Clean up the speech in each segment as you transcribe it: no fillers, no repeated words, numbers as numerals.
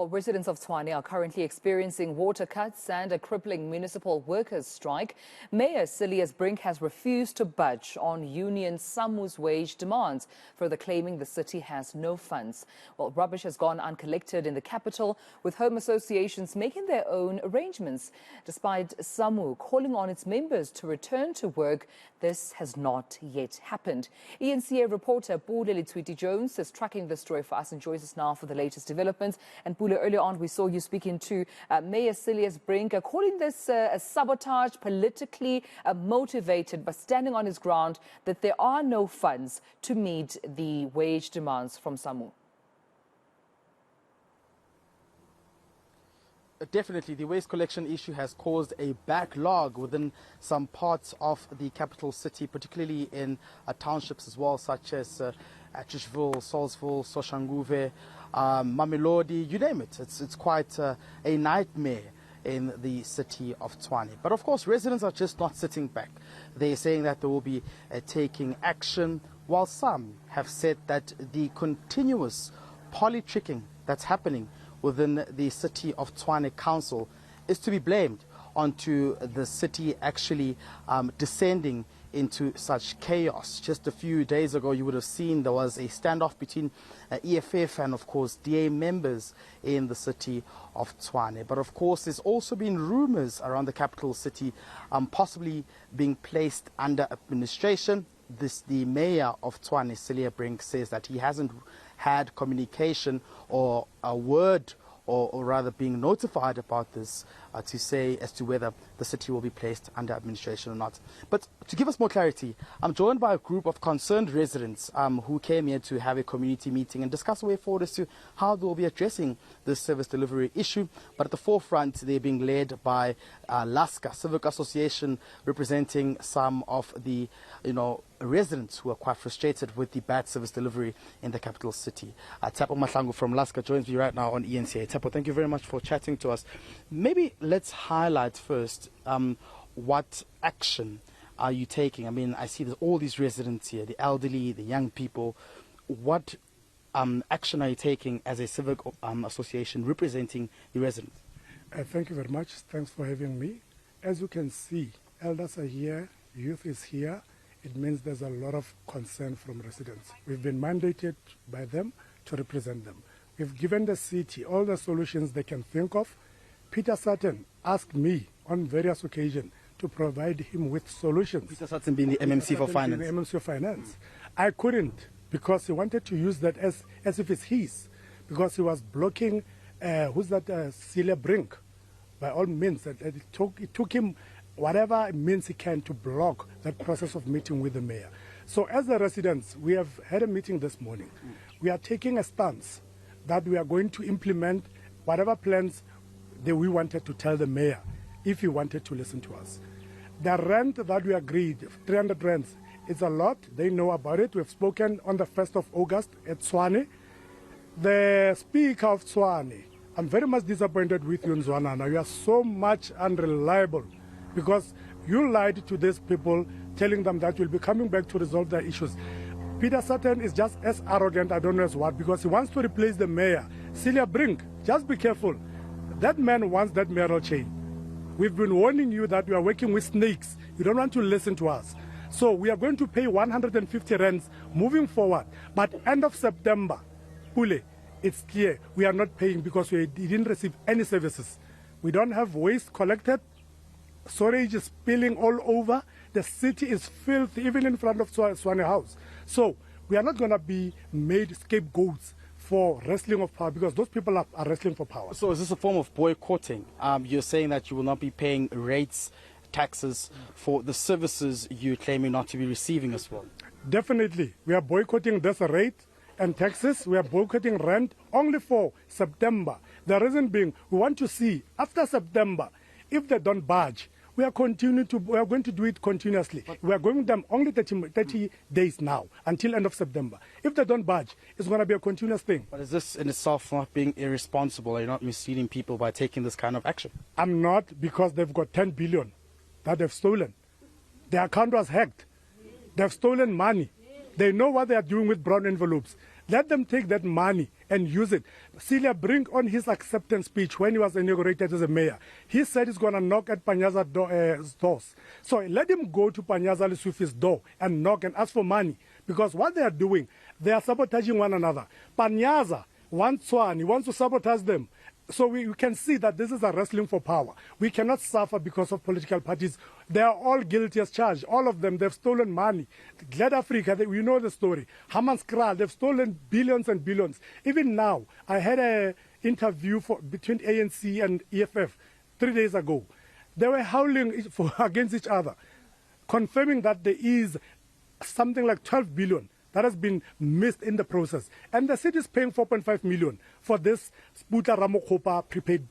Residents of Tshwane are currently experiencing water cuts and a crippling municipal workers' strike. Mayor Cilliers Brink has refused to budge on union SAMWU's wage demands, further claiming the city has no funds. Well, rubbish has gone uncollected in the capital, with home associations making their own arrangements. Despite SAMWU calling on its members to return to work, this has not yet happened. eNCA reporter Pule Letshwiti-Jones is tracking the story for us and joins us now for the latest developments. And Pule, earlier on we saw you speaking to Mayor Cilliers Brink, calling this a sabotage, politically motivated, but standing on his ground that there are no funds to meet the wage demands from SAMWU. Definitely, the waste collection issue has caused a backlog within some parts of the capital city, particularly in townships as well, such as Tshwane, Salisbury, Soshanguve, Mamelodi, you name it. It's quite a nightmare in the city of Tshwane. But of course, residents are just not sitting back. They're saying that they will be taking action, while some have said that the continuous politicking that's happening within the city of Tshwane Council is to be blamed onto the city actually descending into such chaos. Just a few days ago, you would have seen there was a standoff between EFF and, of course, DA members in the city of Tshwane. But, of course, there's also been rumors around the capital city possibly being placed under administration. The mayor of Tshwane, Cilliers Brink, says that he hasn't had communication or a word or rather being notified about this to say as to whether the city will be placed under administration or not. But to give us more clarity, I'm joined by a group of concerned residents who came here to have a community meeting and discuss a way forward as to how they will be addressing this service delivery issue. But at the forefront, they're being led by LASCA, Civic Association, representing some of the, residents who are quite frustrated with the bad service delivery in the capital city. Tapo Mahlangu from LASCA joins me right now on eNCA. Tapo, thank you very much for chatting to us. Maybe let's highlight first what action are you taking? I mean, I see there's all these residents here, the elderly, the young people. What action are you taking as a civic association representing the residents? Thank you very much. Thanks for having me. As you can see, elders are here, youth is here. It means there's a lot of concern from residents. We've been mandated by them to represent them. We've given the city all the solutions they can think of. Peter Sutton asked me on various occasions to provide him with solutions. Peter Sutton being the MMC for Finance. The MMC for Finance. I couldn't, because he wanted to use that as if it's his, because he was blocking, Cilliers Brink, by all means. It took him whatever means he can to block that process of meeting with the mayor. So as the residents, we have had a meeting this morning. We are taking a stance that we are going to implement whatever plans that we wanted to tell the mayor if he wanted to listen to us. The rent that we agreed, 300 rents, is a lot. They know about it. We've spoken on the 1st of August at Tshwane. The Speaker of Tshwane, I'm very much disappointed with you, Nzwanana. You are so much unreliable, because you lied to these people, telling them that you'll be coming back to resolve their issues. Peter Sutton is just as arrogant, I don't know as what, because he wants to replace the mayor. Cilliers Brink, just be careful. That man wants that mayoral chain. We've been warning you that we are working with snakes. You don't want to listen to us. So we are going to pay 150 rands moving forward. But end of September, Pule, it's clear we are not paying because we didn't receive any services. We don't have waste collected. Storage is spilling all over. The city is filthy, even in front of Tshwane House. So we are not going to be made scapegoats for wrestling of power, because those people are wrestling for power. So is this a form of boycotting? You're saying that you will not be paying rates, taxes for the services you're claiming not to be receiving as well? Definitely. We are boycotting this rate and taxes. We are boycotting rent only for September. The reason being, we want to see after September, if they don't budge, we are going to do it continuously. We are going them only 30 days now until end of September. If they don't budge, it's going to be a continuous thing. But is this in itself not being irresponsible? Are you not misleading people by taking this kind of action? I'm not, because they've got 10 billion that they've stolen. Their account was hacked. They've stolen money. They know what they are doing with brown envelopes. Let them take that money and use it. Cilliers Brink, on his acceptance speech when he was inaugurated as a mayor, he said he's going to knock at Panyaza's doors. So let him go to Panyaza Lesufi's door and knock and ask for money. Because what they are doing, they are sabotaging one another. Panyaza wants Tshwane, he wants to sabotage them. So we can see that this is a wrestling for power. We cannot suffer because of political parties. They are all guilty as charged. All of them, they've stolen money. Glad Africa, we know the story. Hammanskraal, they've stolen billions and billions. Even now, I had an interview between ANC and EFF 3 days ago. They were howling against each other, confirming that there is something like 12 billion that has been missed in the process. And the city is paying 4.5 million for this Sputa Ramokhopa prepaid.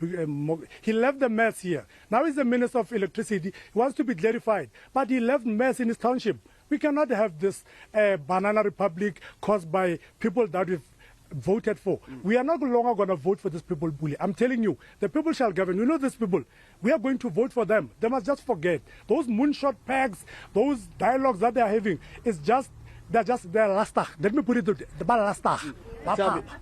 He left the mess here. Now he's the Minister of Electricity. He wants to be clarified. But he left mess in his township. We cannot have this banana republic caused by people that we've voted for. We are not longer going to vote for these people, Bully. I'm telling you, the people shall govern. You know these people. We are going to vote for them. They must just forget. Those moonshot pegs, those dialogues that they are having, is just they're lasta. Let me put it the lasta.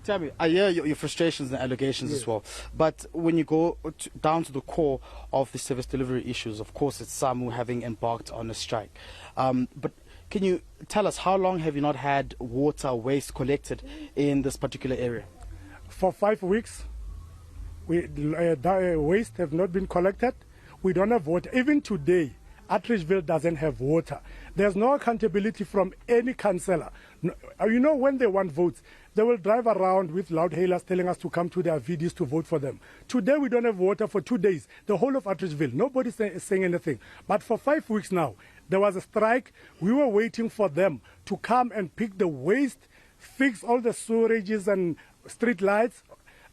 Tell me, I hear your frustrations and allegations as well. But when you go down to the core of the service delivery issues, of course, it's SAMWU having embarked on a strike. But can you tell us, how long have you not had water waste collected in this particular area? For 5 weeks, waste have not been collected. We don't have water. Even today, Atteridgeville doesn't have water. There's no accountability from any councillor. You know, when they want votes, they will drive around with loud hailers telling us to come to their VDs to vote for them. Today, we don't have water for 2 days. The whole of Atteridgeville, nobody's saying anything. But for 5 weeks now, there was a strike. We were waiting for them to come and pick the waste, fix all the sewages and street lights.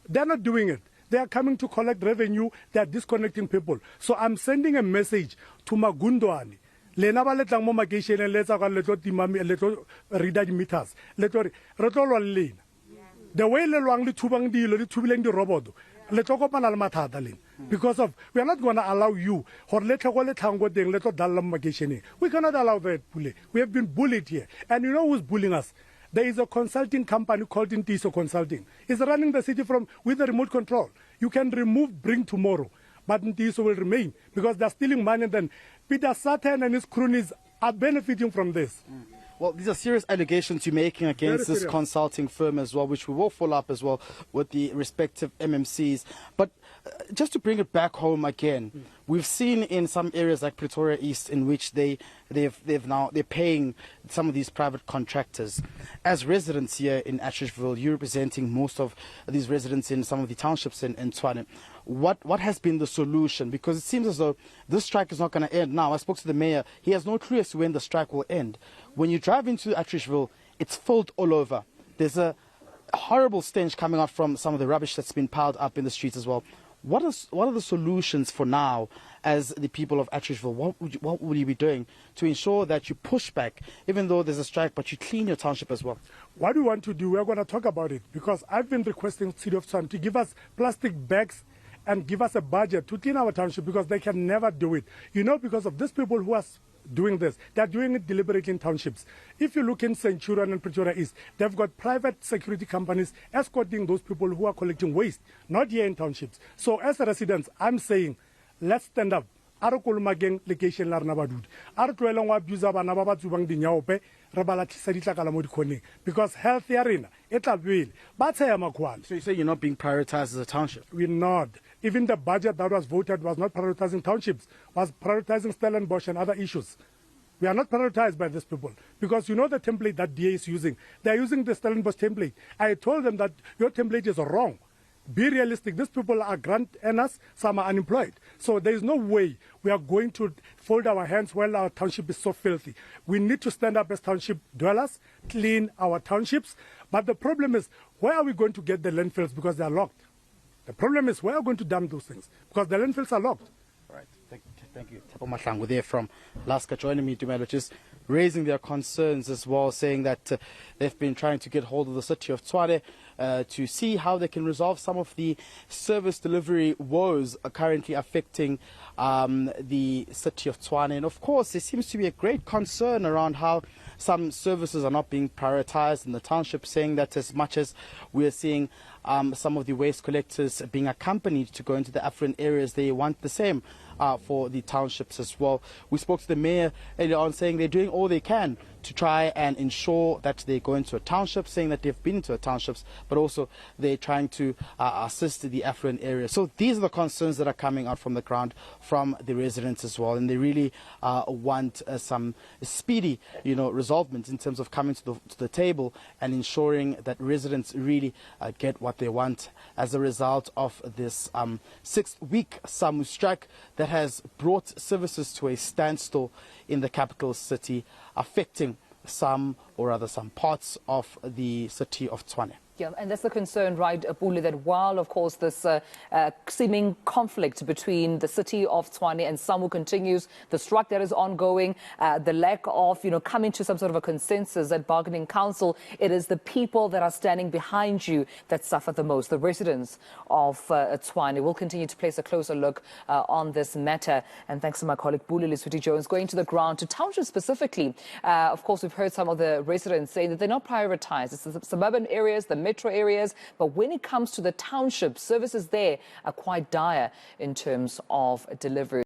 They're not doing it. They are coming to collect revenue. They are disconnecting people. So I'm sending a message to Magundwani. Lena ba letlang mo makeisheneng le tsa ka le tlo timami le tlo reader meters le tlo re tlo lwa lena the way le lwang le thubang dilo le thubileng di robot le tlo kopana le mathata lena because of we are not going to allow you gore le tlhego le tlhango teng le tlo dalla mo makeisheneng. We cannot allow that, Pule. We have been bullied here, and you know who's bullying us? There is a consulting company called Intiso Consulting. It's running the city with a remote control. You can remove Brink tomorrow, but Intiso will remain because they're stealing money. And then Peter Sutton and his cronies are benefiting from this. Well, these are serious allegations you're making against this consulting firm as well, which we will follow up as well with the respective MMCs. But just to bring it back home again, we've seen in some areas like Pretoria East in which they're paying some of these private contractors. As residents here in Atteridgeville, you're representing most of these residents in some of the townships in Tshwane. What has been the solution? Because it seems as though this strike is not going to end now. I spoke to the mayor. He has no clue as to when the strike will end. When you drive into Atteridgeville, it's filled all over. There's a horrible stench coming out from some of the rubbish that's been piled up in the streets as well. What are the solutions for now as the people of Atteridgeville? What would you be doing to ensure that you push back, even though there's a strike, but you clean your township as well? What we want to do, we're going to talk about it, because I've been requesting the City of Tshwane to give us plastic bags and give us a budget to clean our township, because they can never do it. You know, because of these people who are doing this, they're doing it deliberately in townships. If you look in Centurion and Pretoria East, they've got private security companies escorting those people who are collecting waste, not here in townships. So as residents, I'm saying, let's stand up. Because health arena, So you say you're not being prioritized as a township? We're not. Even the budget that was voted was not prioritizing townships, was prioritizing Stellenbosch and other issues. We are not prioritized by these people, because you know the template that DA is using. They're using the Stellenbosch template. I told them that your template is wrong. Be realistic. These people are grant earners, some are unemployed. So there is no way we are going to fold our hands while our township is so filthy. We need to stand up as township dwellers, clean our townships. But the problem is, where are we going to get the landfills, because they are locked? The problem is, where are we going to dump those things, because the landfills are locked? All right. Thank you. Tapo Mahlangu there from Laska joining me, Dumelo, just raising their concerns as well, saying that they've been trying to get hold of the city of Tshwane to see how they can resolve some of the service delivery woes currently affecting the city of Tshwane. And of course, there seems to be a great concern around how some services are not being prioritized in the township, saying that as much as we're seeing some of the waste collectors being accompanied to go into the affluent areas, they want the same for the townships as well. We spoke to the mayor earlier on, saying they're doing all they can to try and ensure that they go into a township, saying that they've been to a townships, but also they're trying to assist the affluent area. So these are the concerns that are coming out from the ground from the residents as well, and they really want some speedy, resolvement in terms of coming to the table and ensuring that residents really get what they want as a result of this 6-week SAMWU strike that has brought services to a standstill in the capital city, affecting some parts of the city of Tshwane. Yeah, and that's the concern, right, Pule, that while, of course, this seeming conflict between the city of Tshwane and SAMWU continues, the strike that is ongoing, the lack of, coming to some sort of a consensus at bargaining council, it is the people that are standing behind you that suffer the most, the residents of Tshwane. We'll continue to place a closer look on this matter. And thanks to my colleague, Pule Letshwiti-Jones, going to the ground, to Township specifically. Of course, we've heard some of the residents saying that they're not prioritized. It's the suburban areas, the metro areas, but when it comes to the township, services there are quite dire in terms of delivery.